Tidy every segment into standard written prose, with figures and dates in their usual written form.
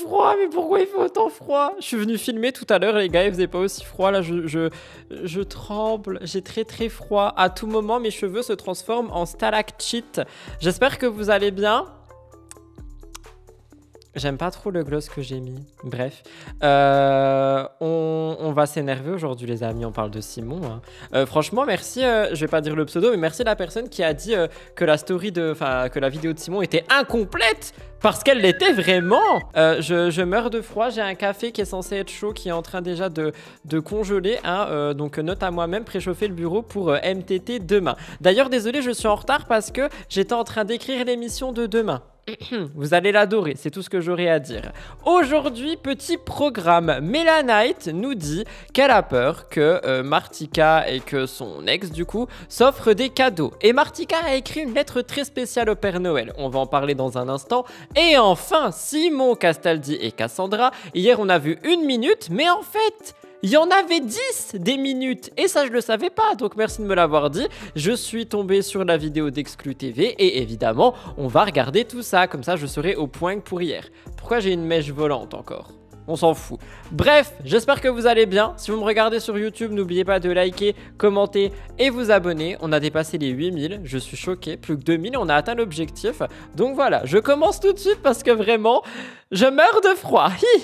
froid, mais pourquoi il fait autant froid? Je suis venu filmer tout à l'heure, les gars, il faisait pas aussi froid. Là, je tremble, j'ai très froid. À tout moment, mes cheveux se transforment en stalactites. J'espère que vous allez bien. J'aime pas trop le gloss que j'ai mis. Bref. On va s'énerver aujourd'hui, les amis. On parle de Simon. Hein. Franchement, merci. Je vais pas dire le pseudo, mais merci à la personne qui a dit que la vidéo de Simon était incomplète. Parce qu'elle l'était vraiment. Je meurs de froid. J'ai un café qui est censé être chaud, qui est en train déjà de congeler. Hein. Donc, note à moi-même, préchauffer le bureau pour MTT demain. D'ailleurs, désolé, je suis en retard parce que j'étais en train d'écrire l'émission de demain. Vous allez l'adorer, c'est tout ce que j'aurai à dire. Aujourd'hui, petit programme. Mélanite nous dit qu'elle a peur que Martika et que son ex, du coup, s'offrent des cadeaux. Et Martika a écrit une lettre très spéciale au Père Noël. On va en parler dans un instant. Et enfin, Simon, Castaldi et Cassandra. Hier, on a vu 1 minute, mais en fait... il y en avait 10 des minutes et ça je le savais pas, donc merci de me l'avoir dit. Je suis tombé sur la vidéo d'Exclu TV et évidemment on va regarder tout ça, comme ça je serai au point pour hier. Pourquoi j'ai une mèche volante encore? On s'en fout. Bref, j'espère que vous allez bien. Si vous me regardez sur YouTube, n'oubliez pas de liker, commenter et vous abonner. On a dépassé les 8000, je suis choqué. Plus que 2000, on a atteint l'objectif. Donc voilà, je commence tout de suite parce que vraiment, je meurs de froid. Hi.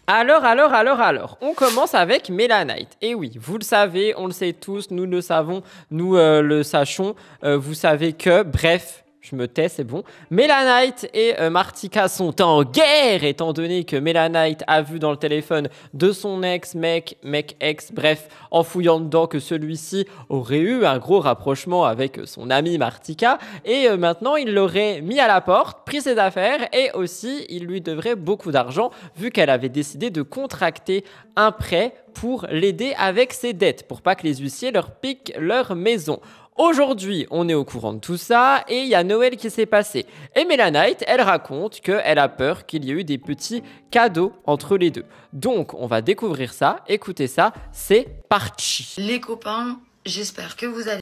Alors, on commence avec Mélanite. Et oui, vous le savez, on le sait tous, nous le savons, nous le sachons, vous savez que, bref, je me tais, c'est bon. Mélanite et Martika sont en guerre, étant donné que Mélanite a vu dans le téléphone de son ex, mec, ex, bref, en fouillant dedans que celui-ci aurait eu un gros rapprochement avec son ami Martika. Et maintenant, il l'aurait mis à la porte, pris ses affaires et aussi, il lui devrait beaucoup d'argent vu qu'elle avait décidé de contracter un prêt pour l'aider avec ses dettes, pour pas que les huissiers leur piquent leur maison. Aujourd'hui, on est au courant de tout ça et il y a Noël qui s'est passé. Et Mélanite, elle raconte qu'elle a peur qu'il y ait eu des petits cadeaux entre les deux. Donc, on va découvrir ça, écoutez ça, c'est parti. Les copains, j'espère que vous allez...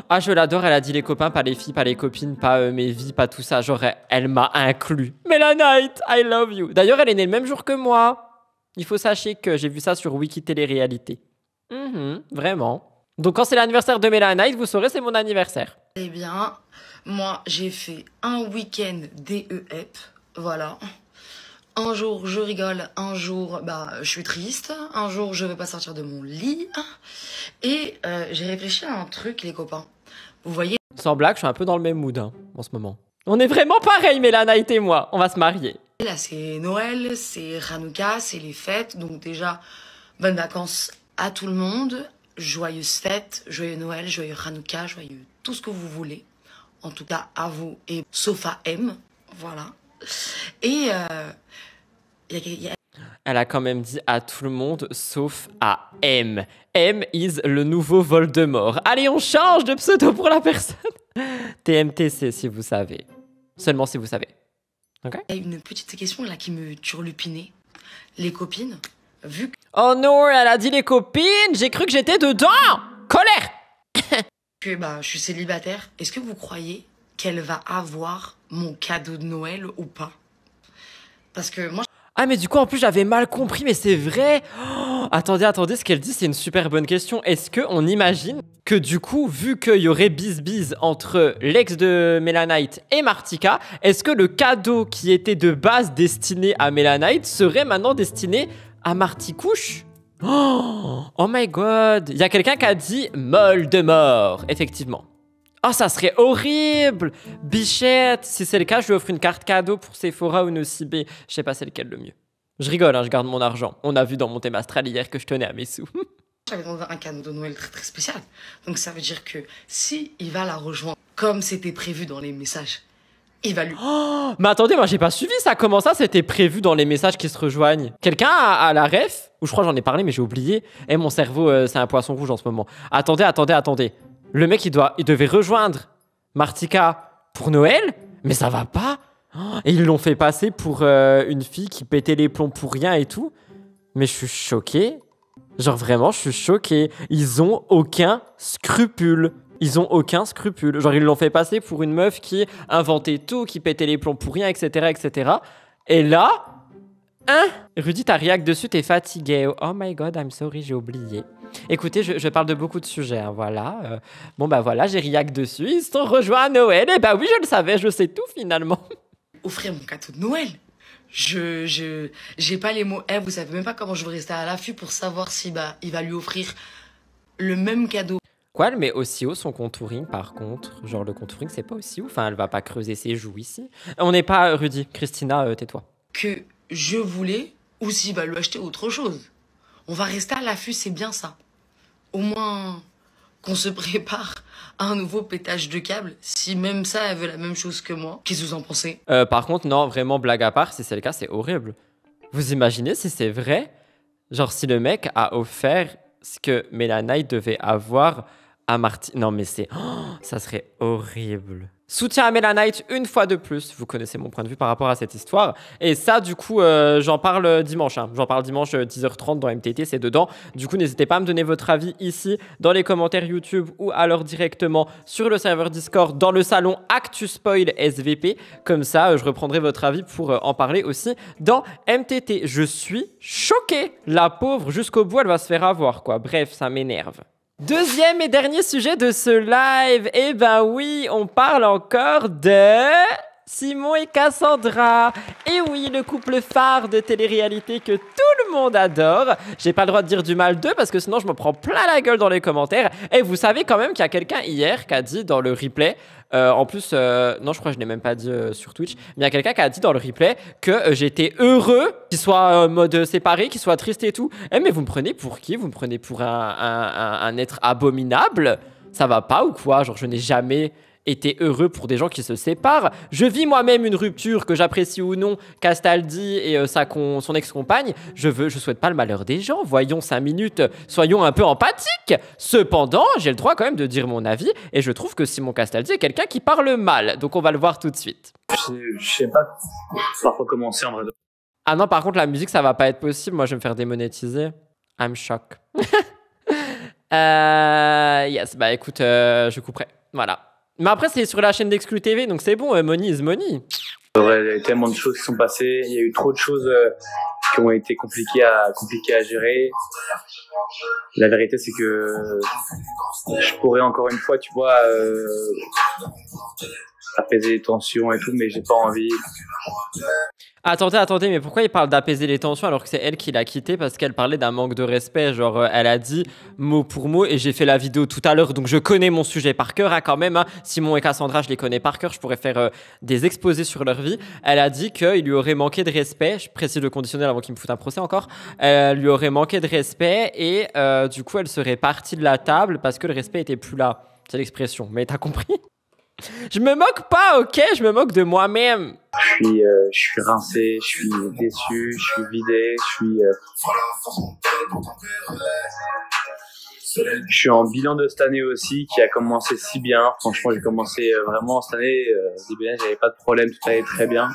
Ah, je l'adore, elle a dit les copains, pas les filles, pas les copines, pas mes vies, pas tout ça. Genre, elle m'a inclus. Mélanite, I love you. D'ailleurs, elle est née le même jour que moi. Il faut sachez que j'ai vu ça sur Wiki Télé-Réalité. Vraiment. Donc quand c'est l'anniversaire de Mélanite, vous saurez, c'est mon anniversaire. Eh bien, moi, j'ai fait un week-end DEP, voilà. Un jour, je rigole, un jour, je suis triste, un jour, je veux pas sortir de mon lit. Et j'ai réfléchi à un truc, les copains. Vous voyez... Sans blague, je suis un peu dans le même mood en ce moment. On est vraiment pareil, Mélanite et moi. On va se marier. Là, c'est Noël, c'est Hanouka, c'est les fêtes. Donc déjà, bonnes vacances à tout le monde. Joyeuses fêtes, joyeux Noël, joyeux Hanouka, joyeux tout ce que vous voulez. En tout cas, à vous et sauf à M. Voilà. Et elle a quand même dit à tout le monde sauf à M. M is le nouveau Voldemort. Allez, on change de pseudo pour la personne. TMTC si vous savez. Seulement si vous savez. Ok. Il y a une petite question là qui me turlupinait. Les copines, vu que... Oh non, elle a dit les copines, j'ai cru que j'étais dedans. Colère. Que je suis célibataire, est-ce que vous croyez qu'elle va avoir mon cadeau de Noël ou pas? Parce que moi... Ah mais du coup en plus j'avais mal compris, mais c'est vrai. Oh, attendez, ce qu'elle dit c'est une super bonne question. Est-ce qu'on imagine que du coup, vu qu'il y aurait bise entre l'ex de Mélanite et Martika, est-ce que le cadeau qui était de base destiné à Mélanite serait maintenant destiné à Marticouche? Oh my god. Il y a quelqu'un qui a dit Voldemort, effectivement. Oh, ça serait horrible. Bichette. Si c'est le cas, je lui offre une carte cadeau pour Sephora ou Nocibé. Je sais pas c'est lequel le mieux. Je rigole, je garde mon argent. On a vu dans mon thème astral hier que je tenais à mes sous. J'avais demandé un cadeau de Noël très spécial. Donc ça veut dire que si il va la rejoindre comme c'était prévu dans les messages, il va lui... Oh, mais attendez, moi j'ai pas suivi ça. Comment ça, c'était prévu dans les messages qui se rejoignent? Quelqu'un a la ref? Ou je crois que j'en ai parlé, mais j'ai oublié. Et mon cerveau, c'est un poisson rouge en ce moment. Attendez. Le mec, il devait rejoindre Martika pour Noël? Mais ça va pas. Et ils l'ont fait passer pour une fille qui pétait les plombs pour rien et tout. Mais je suis choqué. Genre vraiment, je suis choqué. Ils ont aucun scrupule. Ils ont aucun scrupule. Genre, ils l'ont fait passer pour une meuf qui inventait tout, qui pétait les plombs pour rien, etc., etc. Et là, hein? Rudy, t'as react dessus, t'es fatigué. Oh my god, I'm sorry, j'ai oublié. Écoutez, je parle de beaucoup de sujets, hein, voilà. Bon, bah voilà, j'ai react dessus. Ils se sont rejoints à Noël. Et bah oui, je le savais, je sais tout finalement. Offrir mon cadeau de Noël. J'ai pas les mots. Vous savez même pas comment je vais rester à l'affût pour savoir si il va lui offrir le même cadeau. Quoi, elle met aussi haut son contouring par contre? Genre le contouring, c'est pas aussi haut. Enfin, elle va pas creuser ses joues ici. On n'est pas Rudy. Christina, tais-toi. Que je voulais, ou s'il va lui acheter autre chose. On va rester à l'affût, c'est bien ça. Au moins qu'on se prépare à un nouveau pétage de câble, si même ça, elle veut la même chose que moi. Qu'est-ce que vous en pensez? Par contre, non, vraiment, blague à part, si c'est le cas, c'est horrible. Vous imaginez si c'est vrai? Genre, si le mec a offert ce que Mélanie devait avoir à Martine. Non, mais c'est... Oh, ça serait horrible. Soutien à Mélanite une fois de plus. Vous connaissez mon point de vue par rapport à cette histoire. Et ça, du coup, j'en parle dimanche. Hein. J'en parle dimanche 10h30 dans MTT, c'est dedans. Du coup, n'hésitez pas à me donner votre avis ici, dans les commentaires YouTube ou alors directement sur le serveur Discord, dans le salon Actu Spoil SVP. Comme ça, je reprendrai votre avis pour en parler aussi dans MTT. Je suis choqué. La pauvre, jusqu'au bout, elle va se faire avoir, quoi. Bref, ça m'énerve. Deuxième et dernier sujet de ce live, eh ben oui, on parle encore de Simon et Cassandra. Et oui, le couple phare de télé-réalité que tout le monde adore. J'ai pas le droit de dire du mal d'eux parce que sinon je me prends plein la gueule dans les commentaires. Et vous savez quand même qu'il y a quelqu'un hier qui a dit dans le replay, en plus, non je crois que je l'ai même pas dit sur Twitch, mais il y a quelqu'un qui a dit dans le replay que j'étais heureux qu'il soit en mode séparé, qu'il soit triste et tout. Eh mais vous me prenez pour qui? Vous me prenez pour un être abominable? Ça va pas ou quoi? Genre je n'ai jamais été heureux pour des gens qui se séparent. Je vis moi-même une rupture, que j'apprécie ou non, Castaldi et son ex-compagne. Je souhaite pas le malheur des gens. Voyons 5 minutes, soyons un peu empathiques. Cependant, j'ai le droit quand même de dire mon avis et je trouve que Simon Castaldi est quelqu'un qui parle mal. Donc on va le voir tout de suite. Je sais pas par quoi commencer en vrai. Ah non, par contre, la musique, ça va pas être possible. Moi, je vais me faire démonétiser. I'm shock. Yes, bah écoute, je couperai. Voilà. Mais après, c'est sur la chaîne d'Exclu TV, donc c'est bon, money is money. Il y a eu tellement de choses qui sont passées, il y a eu trop de choses qui ont été compliquées à gérer. La vérité, c'est que je pourrais encore une fois, tu vois, apaiser les tensions et tout, mais j'ai pas envie. Attendez, mais pourquoi il parle d'apaiser les tensions alors que c'est elle qui l'a quitté parce qu'elle parlait d'un manque de respect? Genre, elle a dit mot pour mot et j'ai fait la vidéo tout à l'heure, donc je connais mon sujet par cœur, hein, quand même. Hein. Simon et Cassandra, je les connais par cœur, je pourrais faire des exposés sur leur vie. Elle a dit qu'il lui aurait manqué de respect, je précise le conditionnel avant qu'il me foute un procès encore, elle lui aurait manqué de respect et du coup, elle serait partie de la table parce que le respect était plus là. C'est l'expression, mais t'as compris? Je me moque pas, ok? Je me moque de moi-même. Je suis rincé, je suis déçu, je suis vidé, je suis en bilan de cette année aussi qui a commencé si bien. Franchement, j'ai commencé vraiment cette année, début d'année, j'avais pas de problème, tout allait très bien.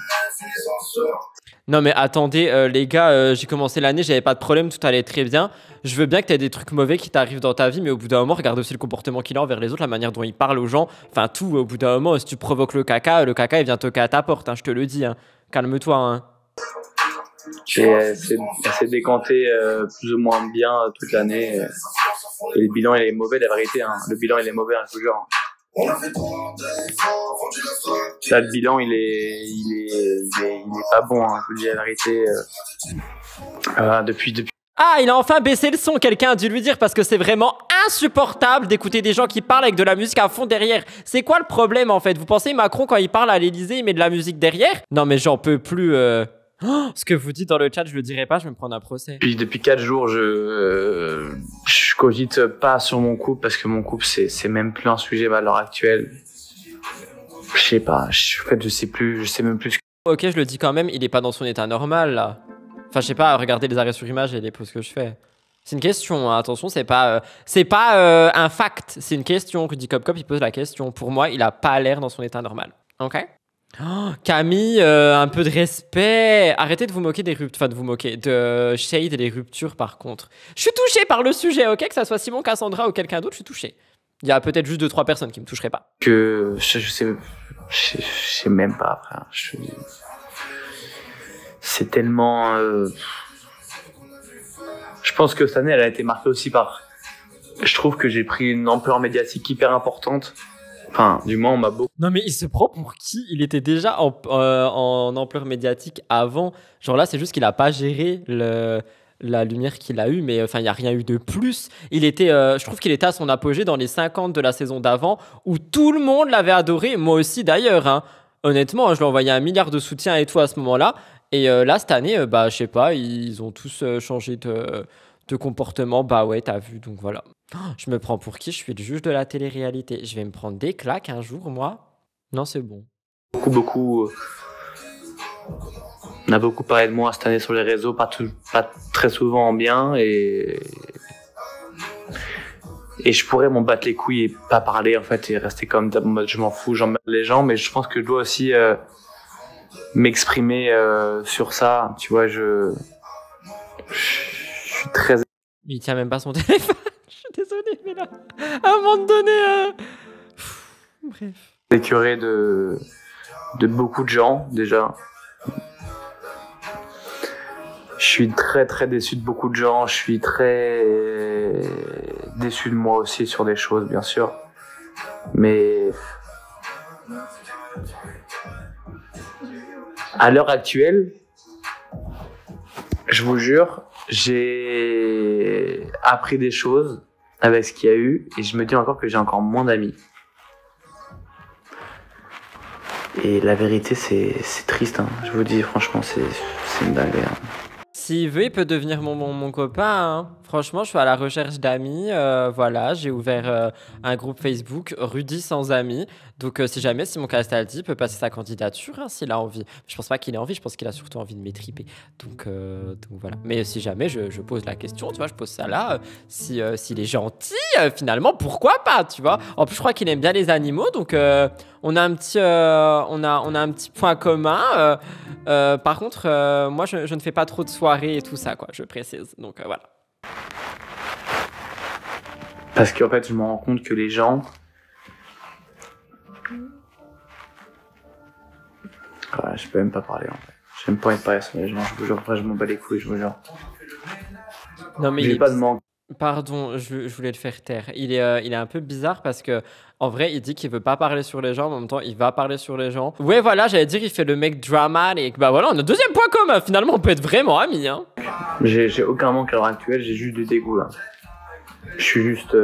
Non mais attendez les gars, j'ai commencé l'année, j'avais pas de problème, tout allait très bien. Je veux bien que t'aies des trucs mauvais qui t'arrivent dans ta vie, mais au bout d'un moment, regarde aussi le comportement qu'il a envers les autres, la manière dont il parle aux gens. Enfin tout, au bout d'un moment, si tu provoques le caca il vient toquer à ta porte, hein, je te le dis. Hein. Calme-toi. Hein. C'est décanté plus ou moins bien toute l'année. Et le bilan il est mauvais, la vérité. Hein. Le bilan il est mauvais, hein, je vous jure. Là, le bilan il est pas bon, hein, je vous dis la vérité. Depuis. Ah, il a enfin baissé le son, quelqu'un a dû lui dire parce que c'est vraiment insupportable d'écouter des gens qui parlent avec de la musique à fond derrière. C'est quoi le problème en fait? Vous pensez Macron quand il parle à l'Elysée, il met de la musique derrière? Non mais j'en peux plus. Oh, ce que vous dites dans le chat, je le dirai pas, je vais me prendre un procès. Depuis 4 jours, je cogite pas sur mon couple parce que mon couple c'est même plus un sujet à l'heure actuelle. Je sais pas, en fait je sais même plus. Ok, je le dis quand même, il est pas dans son état normal là. Enfin, je sais pas, regardez les arrêts sur image et les pauses que je fais. C'est une question, hein. Attention, c'est pas un fact, c'est une question. Rudy Cop il pose la question. Pour moi, il a pas l'air dans son état normal. Ok? Oh, Camille, un peu de respect. Arrêtez de vous moquer des ruptures, enfin de vous moquer, de shade les ruptures par contre. Je suis touché par le sujet, ok? Que ça soit Simon, Cassandra ou quelqu'un d'autre, je suis touché. Il y a peut-être juste 2-3 personnes qui me toucheraient pas. Que je sais même pas, frère. C'est tellement. Je pense que cette année, elle a été marquée aussi par. Je trouve que j'ai pris une ampleur médiatique hyper importante. Enfin, du moins, on m'a beaucoup. Non, mais il se prend pour qui? Il était déjà en ampleur médiatique avant. Genre là, c'est juste qu'il a pas géré la lumière qu'il a eue, mais enfin, il n'y a rien eu de plus. Je trouve qu'il était à son apogée dans les 50 de la saison d'avant, où tout le monde l'avait adoré, moi aussi d'ailleurs. Hein. Honnêtement, je lui envoyais 1 milliard de soutien et tout à ce moment-là. Et là, cette année, je sais pas, ils ont tous changé de comportement. Bah ouais, t'as vu, donc voilà. Je me prends pour qui? Je suis le juge de la télé-réalité. Je vais me prendre des claques un jour, moi? Non, c'est bon. Beaucoup. On a beaucoup parlé de moi cette année sur les réseaux, pas très souvent en bien, et je pourrais m'en battre les couilles et pas parler en fait et rester comme en mode je m'en fous, j'emmerde les gens, mais je pense que je dois aussi m'exprimer sur ça, tu vois, je suis très. Mais il tient même pas son téléphone. Je suis désolé, mais là, à un moment donné, bref. Écœuré de beaucoup de gens déjà. Je suis très très déçu de beaucoup de gens, je suis très déçu de moi aussi sur des choses bien sûr, mais à l'heure actuelle, je vous jure, j'ai appris des choses avec ce qu'il y a eu et je me dis encore que j'ai encore moins d'amis. Et la vérité, c'est triste, hein. Je vous dis franchement, c'est une dinguerie. Hein. S'il veut, il peut devenir mon copain. Hein. Franchement, je suis à la recherche d'amis. Voilà, j'ai ouvert un groupe Facebook, Rudy sans amis. Donc, si jamais Simon Castaldi peut passer sa candidature, hein, s'il a envie. Je pense pas qu'il ait envie, je pense qu'il a surtout envie de m'étriper. Donc voilà. Mais si jamais je pose la question, tu vois, je pose ça là. S'il est gentil, finalement, pourquoi pas, tu vois. En plus, je crois qu'il aime bien les animaux. Donc, on a un petit point commun. Par contre, moi, je ne fais pas trop de soirées et tout ça, quoi, je précise. Donc, voilà. Parce qu'en fait, je me rends compte que les gens... Ouais, je peux même pas parler, en fait. J'aime pas être parler sur les gens, je vous jure, je m'en bats les couilles, je vous jure. Non, mais j'ai pas de manque. Pardon, je voulais le faire taire. Il est un peu bizarre parce que, en vrai, il dit qu'il veut pas parler sur les gens, mais en même temps, il va parler sur les gens. Ouais, voilà, j'allais dire, il fait le mec dramatique. Bah voilà, on a 2e point commun. Finalement, on peut être vraiment amis, hein. J'ai aucun manque à l'heure actuelle, j'ai juste du dégoût, là. Je suis juste...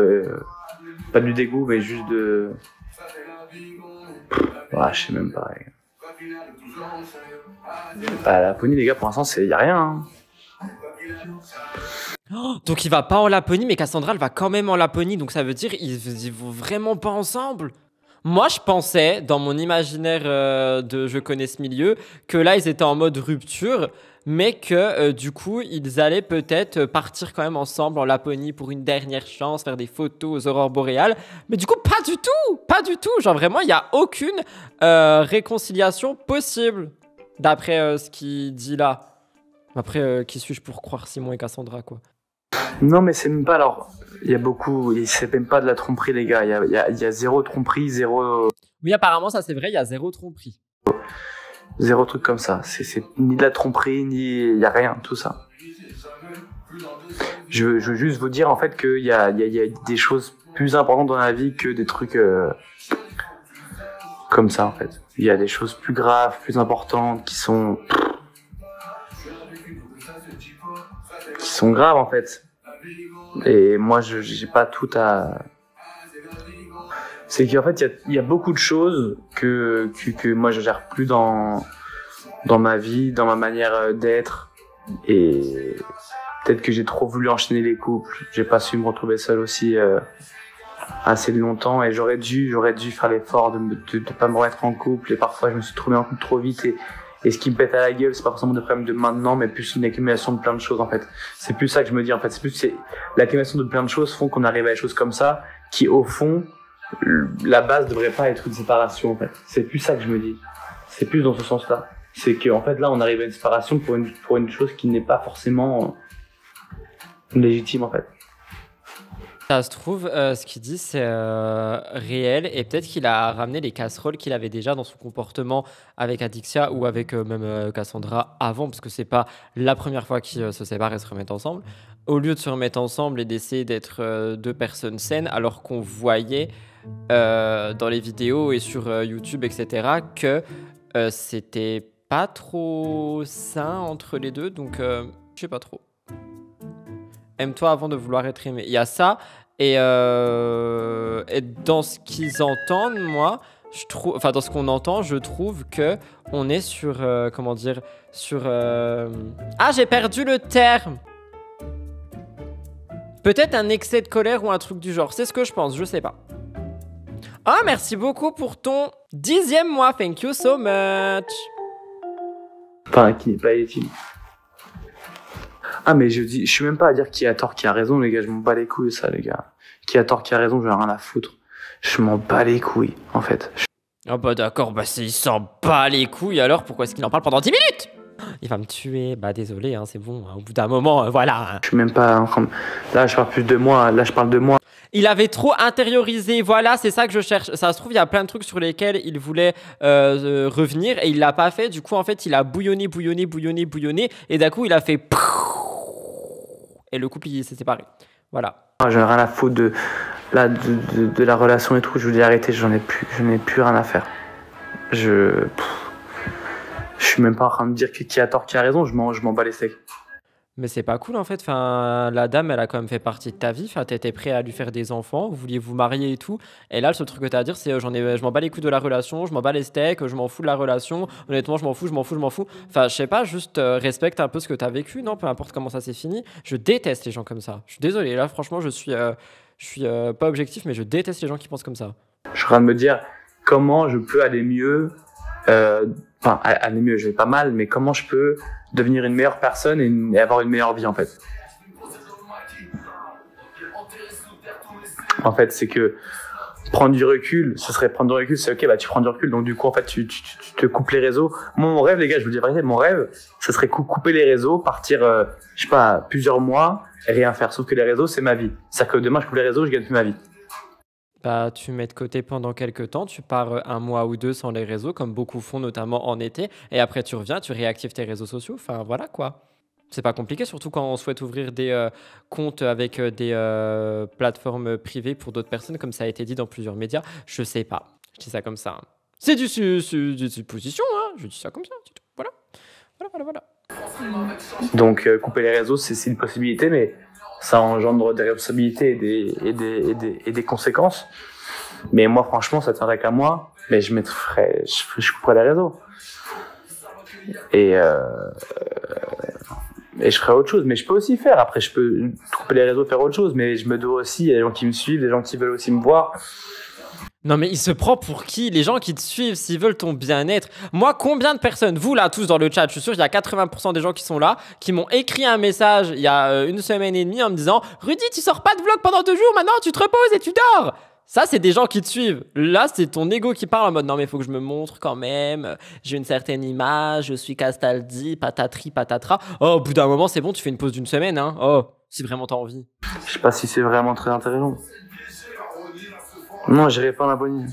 pas du dégoût, mais juste de... Ouais, je sais même pas. Bah, la Laponie, les gars, pour l'instant, y a rien, hein. Oh, donc il va pas en Laponie, mais Cassandra elle va quand même en Laponie, donc ça veut dire ils vont vraiment pas ensemble. Moi je pensais dans mon imaginaire de je connais ce milieu que là ils étaient en mode rupture, mais que du coup ils allaient peut-être partir quand même ensemble en Laponie pour une dernière chance, faire des photos aux aurores boréales. Mais du coup pas du tout. Genre vraiment il y a aucune réconciliation possible d'après ce qu'il dit là. Après, qui suis-je pour croire Simon et Cassandra, quoi. Non, mais c'est même pas, alors, il y a beaucoup, c'est même pas de la tromperie, les gars, il y a zéro tromperie, zéro... Oui, apparemment, ça c'est vrai, il y a zéro tromperie. Zéro truc comme ça, c'est ni de la tromperie, ni... il y a rien, tout ça. Je veux juste vous dire, en fait, qu'il y a des choses plus importantes dans la vie que des trucs comme ça, en fait. Il y a des choses plus graves, plus importantes, qui sont graves, en fait. Et moi, j'ai pas tout à... C'est qu'en fait, il y a beaucoup de choses que moi, je gère plus dans ma vie, dans ma manière d'être. Et peut-être que j'ai trop voulu enchaîner les couples. J'ai pas su me retrouver seul aussi assez longtemps. Et j'aurais dû faire l'effort de pas me remettre en couple. Et parfois, je me suis trouvé en couple trop vite. Et ce qui me pète à la gueule, c'est pas forcément des problèmes de maintenant, mais plus une accumulation de plein de choses, en fait. C'est plus ça que je me dis, en fait. C'est l'accumulation de plein de choses font qu'on arrive à des choses comme ça, qui, au fond, la base devrait pas être une séparation, en fait. C'est plus ça que je me dis. C'est plus dans ce sens-là. C'est qu'en fait, là, on arrive à une séparation pour une chose qui n'est pas forcément légitime, en fait. Ça se trouve, ce qu'il dit, c'est réel et peut-être qu'il a ramené les casseroles qu'il avait déjà dans son comportement avec Adixia ou avec même Cassandra avant, parce que c'est pas la première fois qu'ils se séparent et se remettent ensemble. Au lieu de se remettre ensemble et d'essayer d'être deux personnes saines, alors qu'on voyait dans les vidéos et sur YouTube, etc., que c'était pas trop sain entre les deux, donc je sais pas trop. Aime-toi avant de vouloir être aimé. Il y a ça, et dans ce qu'ils entendent, moi, je trouve, enfin dans ce qu'on entend, je trouve que on est sur, comment dire, sur... Ah, j'ai perdu le terme. Peut-être un excès de colère ou un truc du genre. C'est ce que je pense, je sais pas. Ah, merci beaucoup pour ton 10e mois. Thank you so much. Enfin, qui n'est pas utile. Ah, mais je suis même pas à dire qui a tort, qui a raison, les gars. Je m'en bats les couilles, ça, les gars. Qui a tort, qui a raison, j'en ai rien à foutre. Je m'en bats les couilles, en fait. Ah bah d'accord, bah il s'en bat les couilles, alors pourquoi est-ce qu'il en parle pendant 10 minutes? Il va me tuer, bah désolé, hein, c'est bon, hein, au bout d'un moment, voilà. Je suis même pas... Là, je parle plus de moi, là, je parle de moi. Il avait trop intériorisé, voilà, c'est ça que je cherche. Ça se trouve, il y a plein de trucs sur lesquels il voulait revenir et il l'a pas fait. Du coup, en fait, il a bouillonné, et d'un coup, il a fait... Et le couple, il s'est séparé. Voilà. J'en ai rien à foutre de la relation et tout. Je vous dis arrêtez, je n'ai plus rien à faire. Je suis même pas en train de dire qui a tort, qui a raison. Je m'en bats les steaks. Mais c'est pas cool en fait. Enfin, la dame, elle a quand même fait partie de ta vie. Enfin, t'étais prêt à lui faire des enfants, vous vouliez vous marier et tout. Et là, le seul truc que t'as à dire, c'est je m'en bats les couilles de la relation, je m'en bats les steaks, je m'en fous de la relation. Honnêtement, je m'en fous. Enfin, je sais pas, juste respecte un peu ce que t'as vécu, non? Peu importe comment ça s'est fini. Je déteste les gens comme ça. Je suis désolé. Là, franchement, je suis pas objectif, mais je déteste les gens qui pensent comme ça. Je suis en train de me dire comment je peux aller mieux. Enfin, aller mieux, je vais pas mal, mais comment je peux devenir une meilleure personne et avoir une meilleure vie en fait. En fait, c'est que prendre du recul, c'est ok, bah tu prends du recul, donc du coup en fait tu te coupes les réseaux. Mon rêve, les gars, je vous dis la vérité, mon rêve, ça serait couper les réseaux, partir, je sais pas, plusieurs mois et rien faire. Sauf que les réseaux, c'est ma vie. C'est-à-dire que demain je coupe les réseaux, je gagne plus ma vie. Bah, tu mets de côté pendant quelques temps, tu pars un mois ou deux sans les réseaux, comme beaucoup font, notamment en été, et après tu reviens, tu réactives tes réseaux sociaux, enfin voilà quoi. C'est pas compliqué, surtout quand on souhaite ouvrir des comptes avec des plateformes privées pour d'autres personnes, comme ça a été dit dans plusieurs médias. Je sais pas, je dis ça comme ça. Hein. C'est du supposition, hein, je dis ça comme ça, c'est tout. Voilà. Donc couper les réseaux, c'est une possibilité, mais ça engendre des responsabilités et des conséquences. Mais moi, franchement, ça tiendrait qu'à moi. Mais je couperais les réseaux. Et je ferais autre chose. Mais je peux aussi faire. Après, je peux couper les réseaux, faire autre chose. Mais je me dois aussi, il y a des gens qui me suivent, des gens qui veulent aussi me voir. Non mais il se prend pour qui? Les gens qui te suivent, s'ils veulent ton bien-être. Moi, combien de personnes, vous là tous dans le chat, je suis sûr qu'il y a 80% des gens qui sont là, qui m'ont écrit un message il y a une semaine et demie en me disant « Rudy, tu sors pas de vlog pendant 2 jours, maintenant tu te reposes et tu dors !» Ça, c'est des gens qui te suivent. Là, c'est ton ego qui parle en mode « Non mais il faut que je me montre quand même, j'ai une certaine image, je suis Castaldi, patatri, patatra. » Oh, au bout d'un moment, c'est bon, tu fais une pause d'une semaine, hein. Oh, si vraiment t'as envie. Je sais pas si c'est vraiment très intéressant. Non, j'irai pas en abonné.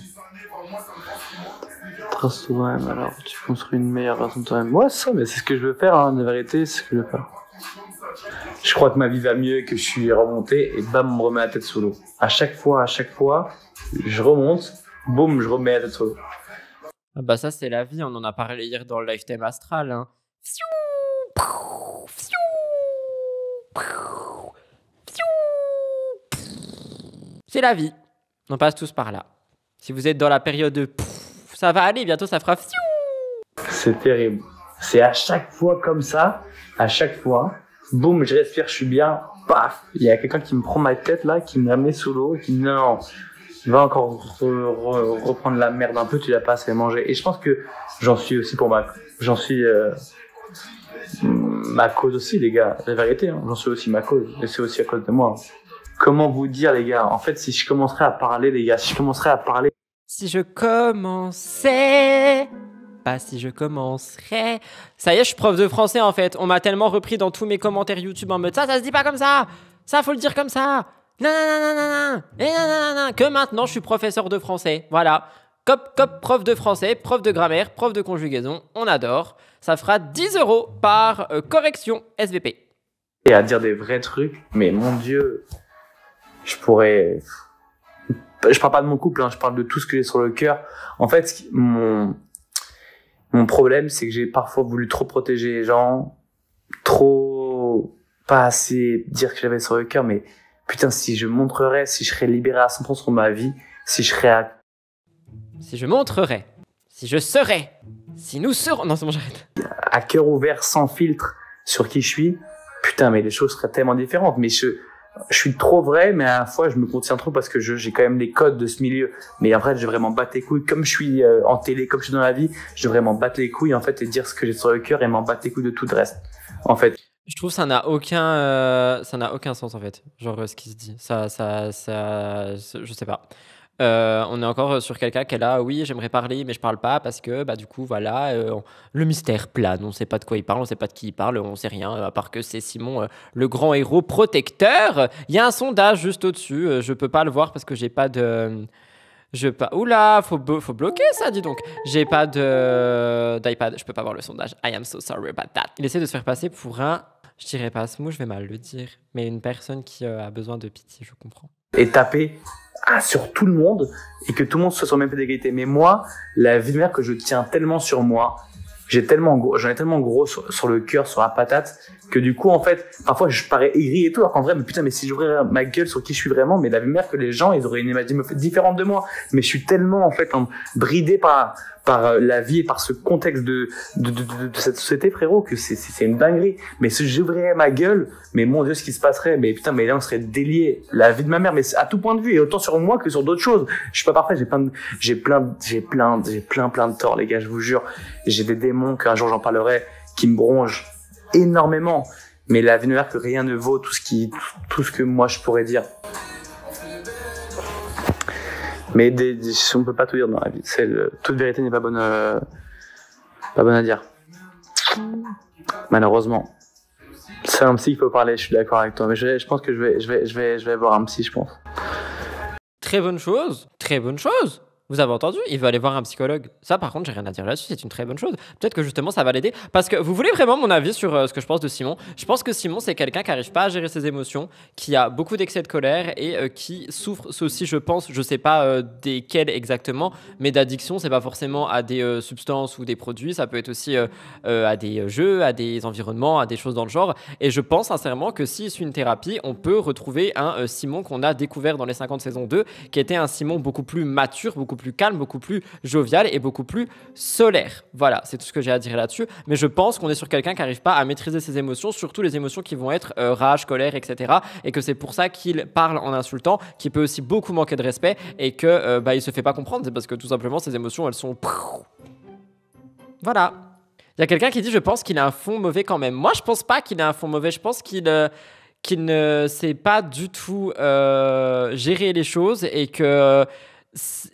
Trace toi-même, alors tu construis une meilleure version de toi-même. Ouais, c'est ça, mais c'est ce que je veux faire, hein, la vérité, c'est ce que je veux faire. Je crois que ma vie va mieux, que je suis remonté, et bam, on me remet la tête sous l'eau. À chaque fois, je remonte, boum, je remets la tête sous l'eau. Ah bah ça, c'est la vie, on en a parlé hier dans le Lifetime Astral, hein. C'est la vie. On passe tous par là. Si vous êtes dans la période de ça va aller, bientôt ça fera C'est terrible. C'est à chaque fois comme ça, à chaque fois, boum, je respire, je suis bien, paf, il y a quelqu'un qui me prend ma tête là, qui me met sous l'eau, qui me dit non, va encore reprendre la merde un peu, tu l'as pas assez mangé. Et je pense que j'en suis aussi ma cause aussi, les gars, la vérité, hein, j'en suis aussi ma cause, et c'est aussi à cause de moi. Comment vous dire, les gars? En fait, si je commencerais à parler, les gars, Si je commençais... Pas si je commencerais... Ça y est, je suis prof de français, en fait. On m'a tellement repris dans tous mes commentaires YouTube en mode ça se dit pas comme ça. Ça, faut le dire comme ça. nanana, et nanana, que maintenant je suis professeur de français. Voilà. Cop, prof de français, prof de grammaire, prof de conjugaison, on adore. Ça fera 10 € par correction SVP. Et à dire des vrais trucs, mais mon Dieu, je parle pas de mon couple, hein, je parle de tout ce que j'ai sur le cœur. En fait, mon problème, c'est que j'ai parfois voulu trop protéger les gens, pas assez dire que j'avais sur le cœur, mais putain, si je montrerais, si je serais libéré à 100% sur ma vie, si je serais Si je montrerais, si je serais, si nous serons... Non, c'est bon, j'arrête. À cœur ouvert, sans filtre, sur qui je suis, putain, mais les choses seraient tellement différentes. Mais je suis trop vrai, mais à la fois, je me contiens trop parce que j'ai quand même les codes de ce milieu. Mais après, je devrais m'en battre les couilles. Comme je suis en télé, comme je suis dans la vie, je devrais m'en battre les couilles, en fait, et dire ce que j'ai sur le cœur et m'en battre les couilles de tout le reste, en fait. Je trouve que ça n'a aucun sens, en fait. Genre, ce qui se dit. Je sais pas. On est encore sur quelqu'un qui est là, oui, j'aimerais parler, mais je parle pas parce que, bah, du coup, voilà, le mystère plane. On sait pas de quoi il parle, on sait pas de qui il parle, on sait rien, à part que c'est Simon, le grand héros protecteur. Il y a un sondage juste au-dessus, je peux pas le voir parce que j'ai pas de. Oula, faut bloquer ça, dis donc. J'ai pas d'iPad, je peux pas voir le sondage. I am so sorry about that. Il essaie de se faire passer pour un, je dirais pas ce mot, je vais mal le dire, mais une personne qui a besoin de pitié, je comprends. Et taper sur tout le monde et que tout le monde soit sur le même pied d'égalité. Mais moi, la vie de mère que je tiens tellement sur moi, j'en ai tellement gros sur le cœur, sur la patate, que du coup, en fait, parfois je parais aigri et tout, alors qu'en vrai, mais putain, mais si j'ouvrais ma gueule sur qui je suis vraiment, mais la vie de mère que les gens, ils auraient une image différente de moi. Mais je suis tellement, en fait, bridé par la vie et par ce contexte de cette société, frérot, que c'est une dinguerie. Mais si j'ouvrais ma gueule, mais mon Dieu, ce qui se passerait, mais putain, mais là, on serait délié. La vie de ma mère, mais à tout point de vue, et autant sur moi que sur d'autres choses. Je suis pas parfait, j'ai plein de torts, les gars, je vous jure. J'ai des démons qu'un jour j'en parlerai, qui me bronchent énormément. Mais la vie de ma mère, que rien ne vaut tout ce que moi je pourrais dire. Mais on peut pas tout dire dans la vie. Toute vérité n'est pas bonne à dire. Malheureusement. C'est un psy qu'il faut parler, je suis d'accord avec toi. Mais je pense que je vais voir un psy, je pense. Très bonne chose. Vous avez entendu? Il veut aller voir un psychologue. Ça, par contre, j'ai rien à dire là-dessus. C'est une très bonne chose. Peut-être que justement, ça va l'aider. Parce que vous voulez vraiment mon avis sur ce que je pense de Simon? Je pense que Simon, c'est quelqu'un qui n'arrive pas à gérer ses émotions, qui a beaucoup d'excès de colère et qui souffre aussi, je pense, je sais pas desquels exactement, mais d'addiction. C'est pas forcément à des substances ou des produits. Ça peut être aussi à des jeux, à des environnements, à des choses dans le genre. Et je pense sincèrement que s'il suit une thérapie, on peut retrouver un Simon qu'on a découvert dans les 50 saison 2, qui était un Simon beaucoup plus mature, beaucoup plus calme, beaucoup plus jovial et beaucoup plus solaire. Voilà, c'est tout ce que j'ai à dire là-dessus. Mais je pense qu'on est sur quelqu'un qui n'arrive pas à maîtriser ses émotions, surtout les émotions qui vont être rage, colère, etc. Et que c'est pour ça qu'il parle en insultant, qu'il peut aussi beaucoup manquer de respect et que il se fait pas comprendre. C'est parce que tout simplement ses émotions, elles sont... Voilà. Il y a quelqu'un qui dit, je pense qu'il a un fond mauvais quand même. Moi, je pense pas qu'il a un fond mauvais. Je pense qu'il ne sait pas du tout gérer les choses et que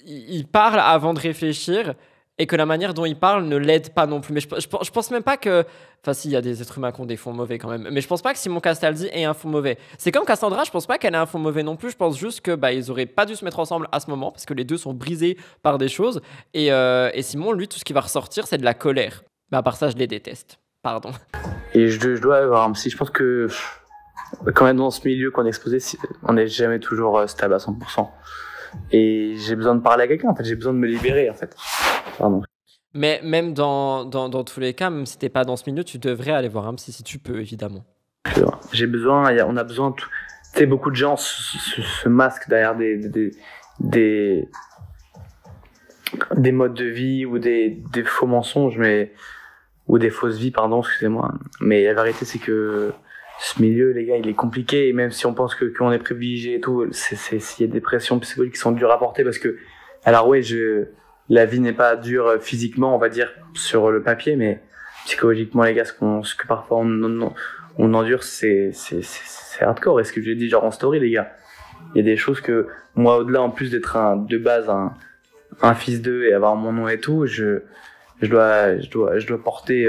il parle avant de réfléchir et que la manière dont il parle ne l'aide pas non plus. Mais je pense même pas que... Enfin, si, il y a des êtres humains qui ont des fonds mauvais quand même. Mais je pense pas que Simon Castaldi ait un fond mauvais. C'est comme Cassandra, je pense pas qu'elle ait un fond mauvais non plus. Je pense juste que ils auraient pas dû se mettre ensemble à ce moment parce que les deux sont brisés par des choses. Et Simon, lui, tout ce qui va ressortir, c'est de la colère. Mais à part ça, je les déteste. Pardon. Et je dois avoir un psy. Je pense que quand même dans ce milieu qu'on est exposé, on n'est jamais toujours stable à 100%. Et j'ai besoin de parler à quelqu'un, en fait. J'ai besoin de me libérer, en fait. Pardon. Mais même dans tous les cas, même si t'es pas dans ce milieu, tu devrais aller voir un psy si tu peux, évidemment. J'ai besoin, on a besoin... Tu sais, beaucoup de gens se masquent derrière des modes de vie ou des faux mensonges, ou des fausses vies, pardon, excusez-moi. Mais la vérité, c'est que ce milieu, les gars, il est compliqué. Et même si on pense qu'on est privilégié et tout, il y a des pressions psychologiques qui sont dures à porter parce que, alors ouais, la vie n'est pas dure physiquement, on va dire, sur le papier, mais psychologiquement, les gars, ce que parfois on endure, c'est hardcore. Et ce que j'ai dit, genre en story, les gars, il y a des choses que, moi, au-delà, en plus d'être de base un fils d'eux et avoir mon nom et tout, je dois porter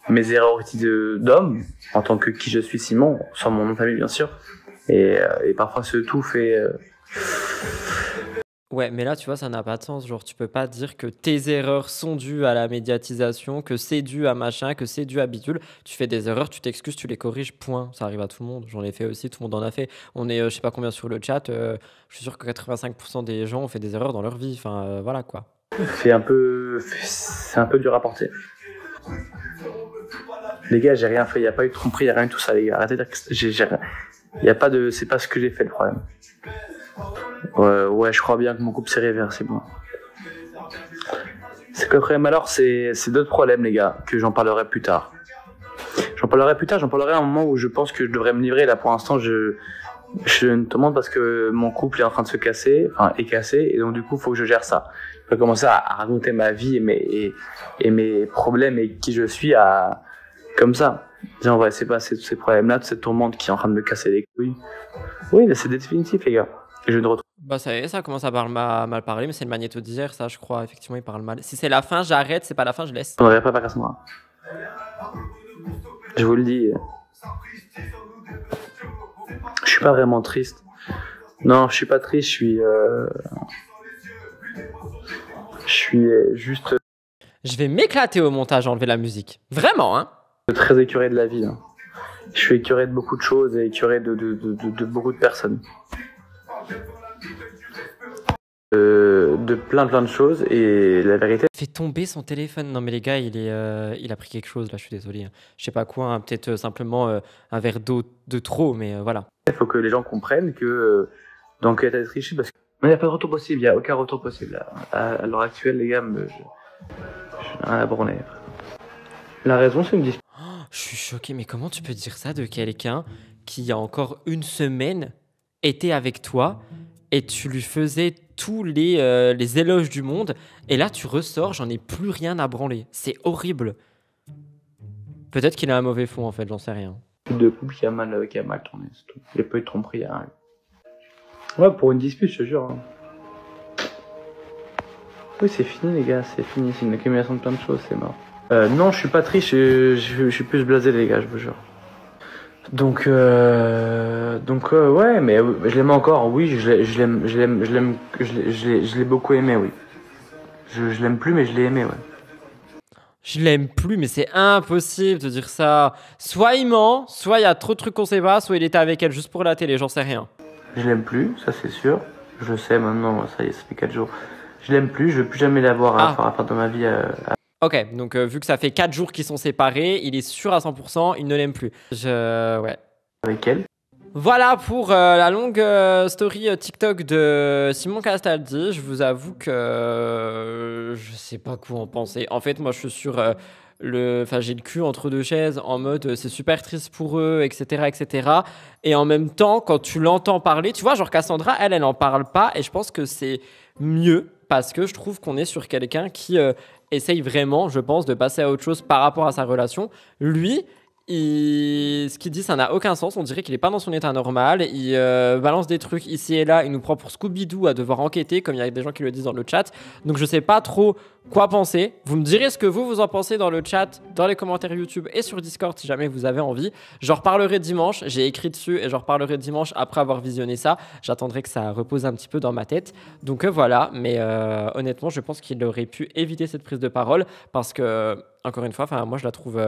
mes erreurs d'homme en tant que qui je suis, Simon, sans mon nom de famille bien sûr, Et parfois ce tout fait... Ouais, mais là, tu vois, ça n'a pas de sens. Genre, tu peux pas dire que tes erreurs sont dues à la médiatisation, que c'est dû à machin, que c'est dû à bidule. Tu fais des erreurs, tu t'excuses, tu les corriges, point. Ça arrive à tout le monde. J'en ai fait aussi, tout le monde en a fait. On est, je sais pas combien sur le chat. Je suis sûr que 85% des gens ont fait des erreurs dans leur vie. Enfin, voilà quoi. C'est un peu dur à porter. Les gars, j'ai rien fait. Il n'y a pas eu de tromperie, il n'y a rien de tout ça, les gars. Arrêtez de dire que il y a pas de... C'est pas ce que j'ai fait, le problème. Ouais, je crois bien que mon couple s'est réversé, bon. C'est que le problème alors, c'est d'autres problèmes, les gars, que j'en parlerai plus tard. J'en parlerai à un moment où je pense que je devrais me livrer. Là, pour l'instant, je ne te montre parce que mon couple est en train de se casser, enfin, est cassé, et donc du coup, il faut que je gère ça. Je vais commencer à raconter ma vie et mes problèmes et qui je suis comme ça. On va essayer de passer tous ces problèmes-là, toute cette tourmente qui est en train de me casser les couilles. Oui, c'est définitif, les gars. Et je ne retrouve. Bah ça y est, ça commence à mal parler, mais c'est le magnéto d'hier, ça je crois, effectivement il parle mal. Si c'est la fin, j'arrête, c'est pas la fin, je laisse. On n'aurait pas à moi. Je vous le dis. Je suis pas vraiment triste. Non, je suis pas triste, je suis juste Je vais m'éclater au montage, enlever la musique. Vraiment, hein. Très écuré de la vie. Hein. Je suis écuré de beaucoup de choses et écuré de beaucoup de personnes. De plein de choses et la vérité... Il fait tomber son téléphone. Non mais les gars, il a pris quelque chose là, je suis désolé. Hein. Je sais pas quoi, hein, peut-être simplement un verre d'eau de trop, mais voilà. Il faut que les gens comprennent que dans le cas d'être riche, parce qu'il n'y a pas de retour possible, il n'y a aucun retour possible. À l'heure actuelle, les gars, je n'ai rien à branler. La raison, c'est une dispute. Oh, je suis choqué, mais comment tu peux dire ça de quelqu'un qui, il y a encore une semaine, était avec toi et tu lui faisais tous les éloges du monde, et là tu ressors, j'en ai plus rien à branler. C'est horrible. Peut-être qu'il a un mauvais fond en fait, j'en sais rien. De couple qui a mal tourné, c'est tout. Il n'y a pas eu de tromperie, rien. Ouais, pour une dispute, je te jure. Hein. Oui, c'est fini les gars, c'est fini, c'est une accumulation de plein de choses, c'est mort. Non, je suis pas triste, je suis plus blasé les gars, je vous jure. Donc ouais, mais je l'aime encore, oui, je l'ai beaucoup aimé, oui. Je l'aime plus, mais je l'ai aimé, ouais. Je l'aime plus, mais c'est impossible de dire ça. Soit il ment, soit il y a trop de trucs qu'on sait pas, soit il était avec elle juste pour la télé, j'en sais rien. Je l'aime plus, ça c'est sûr. Je le sais maintenant, ça y est, ça fait 4 jours. Je l'aime plus, je veux plus jamais l'avoir à faire dans ma vie. Ok, donc vu que ça fait 4 jours qu'ils sont séparés, il est sûr à 100%, il ne l'aime plus. Ouais. Avec elle. Voilà pour la longue story TikTok de Simon Castaldi. Je vous avoue que je sais pas quoi en penser. En fait, moi, je suis sur j'ai le cul entre deux chaises en mode c'est super triste pour eux, etc., etc. Et en même temps, quand tu l'entends parler, tu vois, genre Cassandra, elle en parle pas. Et je pense que c'est mieux parce que je trouve qu'on est sur quelqu'un qui essaye vraiment, je pense, de passer à autre chose par rapport à sa relation. Lui, ce qu'il dit, ça n'a aucun sens. On dirait qu'il n'est pas dans son état normal. Il balance des trucs ici et là. Il nous prend pour Scooby-Doo à devoir enquêter, comme il y a des gens qui le disent dans le chat. Donc je sais pas trop quoi penser. Vous me direz ce que vous en pensez dans le chat, dans les commentaires YouTube et sur Discord si jamais vous avez envie. J'en reparlerai dimanche. J'ai écrit dessus et j'en reparlerai dimanche après avoir visionné ça. J'attendrai que ça repose un petit peu dans ma tête. Donc voilà. Mais honnêtement, je pense qu'il aurait pu éviter cette prise de parole parce que, encore une fois, moi je la trouve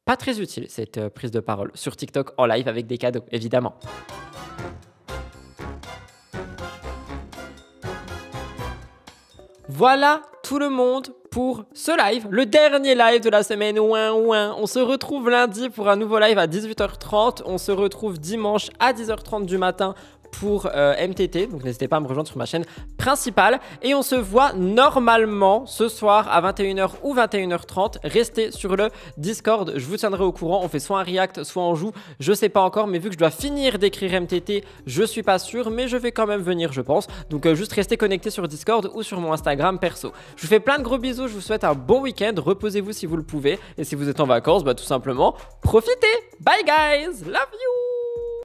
pas très utile, cette prise de parole sur TikTok en live avec des cadeaux, évidemment. Voilà tout le monde pour ce live, le dernier live de la semaine. On se retrouve lundi pour un nouveau live à 18h30. On se retrouve dimanche à 10h30 du matin pour MTT, donc n'hésitez pas à me rejoindre sur ma chaîne principale et on se voit normalement ce soir à 21h ou 21h30. Restez sur le Discord, je vous tiendrai au courant. On fait soit un react, soit on joue, je sais pas encore, mais vu que je dois finir d'écrire MTT, je suis pas sûr, mais je vais quand même venir, je pense. Donc juste restez connectés sur Discord ou sur mon Instagram perso. Je vous fais plein de gros bisous, je vous souhaite un bon week-end, reposez-vous si vous le pouvez et si vous êtes en vacances, tout simplement profitez. Bye guys, love you.